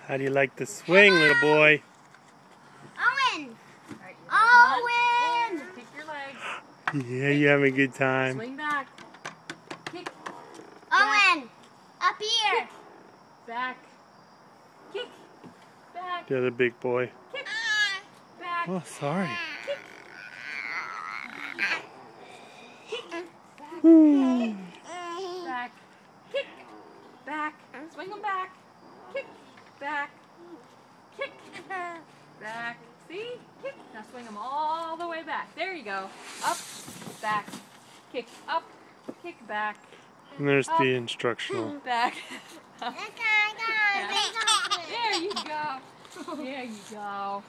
How do you like the swing, little boy? Owen! Right, Owen! kick your legs. Yeah, you having a good time. Swing back. Kick. Owen! Up here! Kick. Back. Kick. Back. The other big boy. Kick. Back. Oh, sorry. Kick. Kick. Back. Kick. Back. Swing them back. Kick. Back. Kick. Back. See? Kick. Now swing them all the way back. There you go. Up. Back. Kick. Up. Kick. Back. And there's Up. the instructional. Back. There There you go. There you go.